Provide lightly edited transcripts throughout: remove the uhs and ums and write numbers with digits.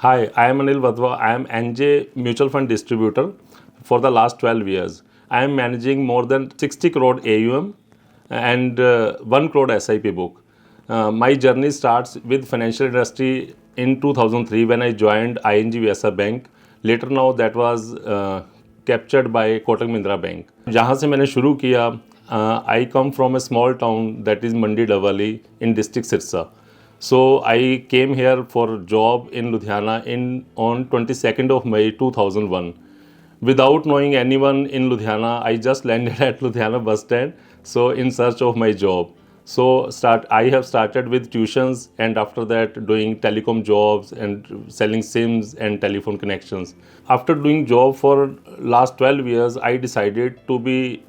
Hi, I am Anil Vadva. I am NJ Mutual Fund Distributor for the last 12 years. I am managing more than 60 crore AUM and 1 crore SIP book. My journey starts with financial industry in 2003 when I joined ING Vesa Bank. Later now that was captured by Kotak Mahindra Bank. जहाँ से मैंने शुरू किया, I come from a small town that is Mandi Davali in district Sirsa. So I came here for job in Ludhiana on 22nd of May 2001. Without knowing anyone in Ludhiana, I just landed at Ludhiana bus stand. So in search of my job. So I have started with tuitions and after that doing telecom jobs and selling SIMs and telephone connections. After doing job for last 12 years, I decided to be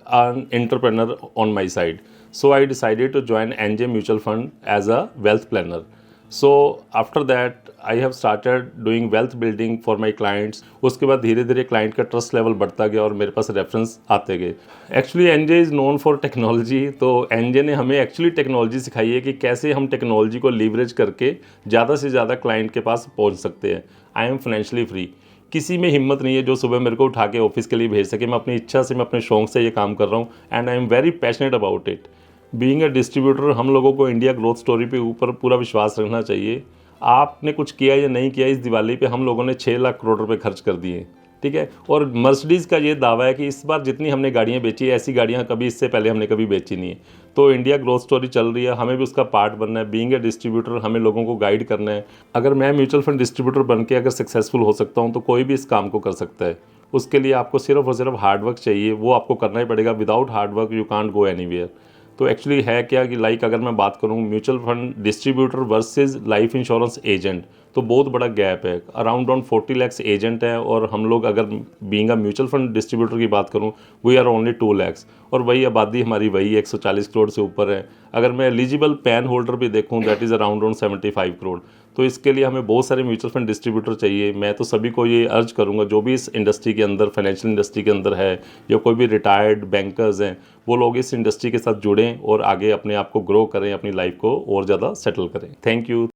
an entrepreneur on my side. So I decided to join NJ Mutual Fund as a wealth planner. So after that I have started doing wealth building for my clients. उसके बाद धीरे धीरे client का trust level बढ़ता गया और मेरे पास reference आते गए. Actually NJ is known for technology. तो एनजे ने हमें एक्चुअली टेक्नोलॉजी सिखाई है कि कैसे हम टेक्नोलॉजी को लीवरेज करके ज़्यादा से ज़्यादा क्लाइंट के पास पहुंच सकते हैं. I am financially free. किसी में हिम्मत नहीं है जो सुबह मेरे को उठा के ऑफिस के लिए भेज सके. मैं अपनी इच्छा से, मैं अपने शौक से ये काम कर रहा हूँ and I am very passionate about it. Being a distributor हम लोगों को इंडिया ग्रोथ स्टोरी पे ऊपर पूरा विश्वास रखना चाहिए. आपने कुछ किया या नहीं किया, इस दिवाली पे हम लोगों ने 6 लाख करोड़ रुपए खर्च कर दिए. ठीक है. और मर्सिडीज़ का ये दावा है कि इस बार जितनी हमने गाड़ियाँ बेची ऐसी गाड़ियाँ कभी इससे पहले हमने कभी बेची नहीं है. तो इंडिया ग्रोथ स्टोरी चल रही है, हमें भी उसका पार्ट बनना है. बीइंग ए डिस्ट्रीब्यूटर हमें लोगों को गाइड करना है. अगर मैं म्यूचुअल फंड डिस्ट्रीब्यूटर बन के अगर सक्सेसफुल हो सकता हूँ तो कोई भी इस काम को कर सकता है. उसके लिए आपको सिर्फ और सिर्फ हार्डवर्क चाहिए. वो आपको करना ही पड़ेगा. Without hard work you can't go anywhere. तो एक्चुअली है क्या कि अगर मैं बात करूँ mutual fund distributor versus life insurance agent, तो बहुत बड़ा गैप है. अराउंड 40 लैक्स एजेंट है और हम लोग अगर being a mutual fund distributor की बात करूँ वी आर ओनली 2 लैक्स. और वही आबादी हमारी वही 140 करोड़ से ऊपर है. अगर मैं एलिजिबल पैन होल्डर भी देखूँ दैट इज़ अराउंड 75 करोड़. तो इसके लिए हमें बहुत सारे म्यूचुअल फंड डिस्ट्रीब्यूटर चाहिए. मैं तो सभी को ये अर्ज करूँगा जो भी इस इंडस्ट्री के अंदर, फाइनेंशियल इंडस्ट्री के अंदर है या कोई भी रिटायर्ड बैंकर्स हैं, वो लोग इस इंडस्ट्री के साथ जुड़ें और आगे अपने आप को ग्रो करें, अपनी लाइफ को और ज़्यादा सेटल करें. Thank you.